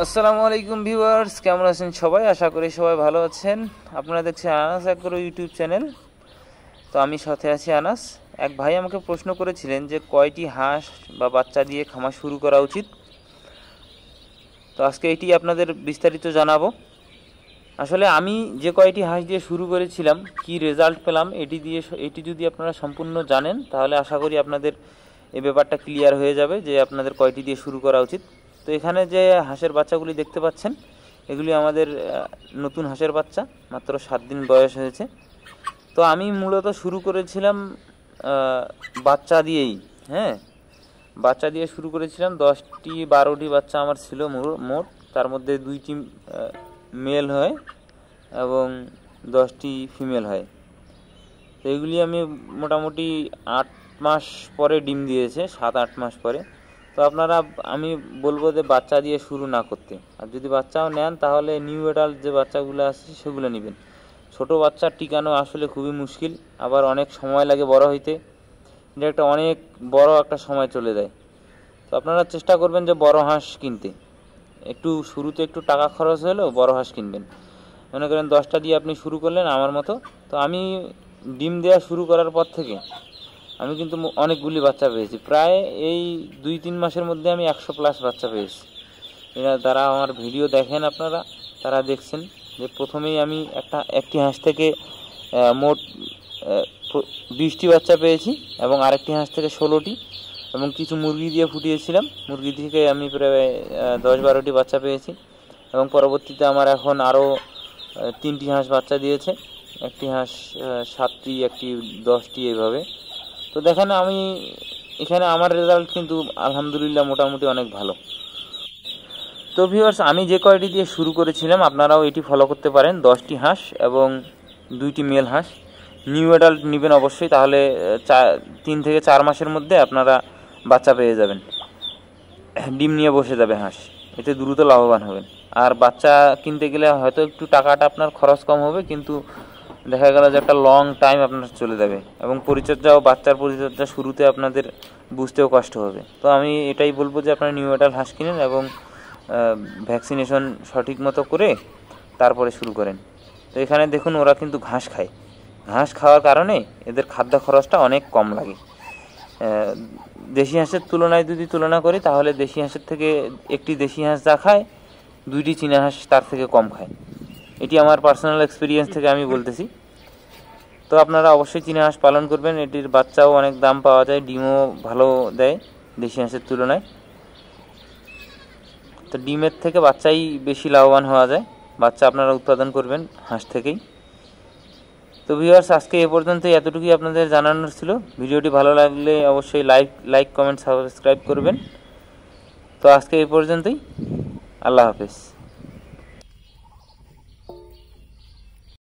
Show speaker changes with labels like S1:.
S1: আসসালামু আলাইকুম ভিউয়ার্স, কেমন আছেন সবাই? আশা করি সবাই ভালো আছেন। আপনারা দেখছেন আনাস এগ্রো ইউটিউব চ্যানেল। তো আমি সাথে আছি আনাস। এক ভাই আমাকে প্রশ্ন করেছিলেন যে কয়টি হাঁস বা বাচ্চা দিয়ে খামার শুরু করা উচিত। তো আজকে এটি আপনাদের বিস্তারিত জানাবো। আসলে আমি যে কয়টি হাঁস দিয়ে শুরু করেছিলাম, কি রেজাল্ট পেলাম, এটি যদি আপনারা সম্পূর্ণ জানেন তাহলে আশা করি আপনাদের এই ব্যাপারটা ক্লিয়ার হয়ে যাবে যে আপনাদের কয়টি দিয়ে শুরু করা উচিত। তো এখানে যে হাঁসের বাচ্চাগুলি দেখতে পাচ্ছেন, এগুলি আমাদের নতুন হাঁসের বাচ্চা, মাত্র 7 দিন বয়স হয়েছে। তো আমি মূলত শুরু করেছিলাম বাচ্চা দিয়েই। বাচ্চা দিয়ে শুরু করেছিলাম। 10-12টি বাচ্চা আমার ছিল মোট, তার মধ্যে 2টি মেল হয় এবং 10টি ফিমেল হয়। তো এগুলি আমি মোটামুটি 8 মাস পরে ডিম দিয়েছে, 7-8 মাস পরে। তো আমি বলবো যে বাচ্চা দিয়ে শুরু না করতে, আর যদি বাচ্চাও নেন তাহলে নিউ অ্যাডাল্ট যে বাচ্চাগুলো আছে সেগুলো নেবেন। ছোট বাচ্চা টিকানো আসলে খুবই মুশকিল, আবার অনেক সময় লাগে বড় হইতে। এটা অনেক বড় একটা সময় চলে যায়। তো আপনারা চেষ্টা করবেন যে বড় হাঁস কিনতে। শুরুতে একটু টাকা খরচ হলেও বড় হাঁস কিনবেন। মনে করেন 10টা দিয়ে আপনি শুরু করলেন আমার মতো। তো আমি ডিম দেওয়া শুরু করার পর থেকে আমি কিন্তু অনেকগুলি বাচ্চা পেয়েছি। প্রায় এই 2-3 মাসের মধ্যে আমি 100+ বাচ্চা পেয়েছি। এরা যারা আমার ভিডিও দেখেন আপনারা, তারা দেখছেন যে প্রথমেই আমি একটি হাঁস থেকে মোট 20টি বাচ্চা পেয়েছি এবং আরেকটি হাঁস থেকে 16টি, এবং কিছু মুরগি দিয়ে ফুটিয়েছিলাম। মুরগি থেকে আমি প্রায় 10-12টি বাচ্চা পেয়েছি, এবং পরবর্তীতে আমার এখন আরও 3টি হাঁস বাচ্চা দিয়েছে। একটি হাঁস 7টি, একটি 10টি, এইভাবে। তো দেখেন এখানে আমার রেজাল্ট কিন্তু আলহামদুলিল্লাহ মোটামুটি অনেক ভালো। তো ভিউয়ার্স, আমি যে কয়টি দিয়ে শুরু করেছিলাম আপনারাও এটি ফলো করতে পারেন। 10টি হাঁস এবং 2টি মেল হাঁস। নিউ অ্যাডাল্ট নেবেন অবশ্যই, তাহলে 3 থেকে 4 মাসের মধ্যে আপনারা বাচ্চা পেয়ে যাবেন। ডিম নিয়ে বসে যাবে হাঁস, এতে দ্রুত লাভবান হবেন। আর বাচ্চা কিনতে গেলে হয়তো একটু টাকাটা আপনার খরচ কম হবে, কিন্তু দেখা গেল যে একটা লং টাইম আপনার চলে যাবে, এবং বাচ্চার পরিচর্যা শুরুতে আপনাদের বুঝতেও কষ্ট হবে। তো আমি এটাই বলবো যে আপনারা নিউ অ্যাডাল্ট হাঁস কিনেন এবং ভ্যাকসিনেশন সঠিক মতো করে তারপরে শুরু করেন। তো এখানে দেখুন, ওরা কিন্তু ঘাস খায়। ঘাস খাওয়ার কারণে এদের খাদ্য খরচটা অনেক কম লাগে। দেশি হাঁসের তুলনায় যদি তুলনা করি, তাহলে দেশি হাঁসের থেকে একটি দেশি হাঁস যা খায়, 2টি চীনা হাঁস তার থেকে কম খায়। এটি আমার পার্সোনাল এক্সপিরিয়েন্স থেকে আমি বলতেছি। তো আপনারা অবশ্যই চীনা হাঁস পালন করবেন। এটির বাচ্চাও অনেক দাম পাওয়া যায়, ডিমও ভালো দেয় দেশি হাঁসের তুলনায়। তো ডিমের থেকে বাচ্চাই বেশি লাভবান হওয়া যায়। বাচ্চা আপনারা উৎপাদন করবেন হাঁস থেকেই। তো ভিউয়ার্স, আজকে এ পর্যন্তই, এতটুকুই আপনাদের জানানোর ছিল। ভিডিওটি ভালো লাগলে অবশ্যই লাইক, কমেন্ট, সাবস্ক্রাইব করবেন। তো আজকে এই পর্যন্তই। আল্লাহ হাফেজ।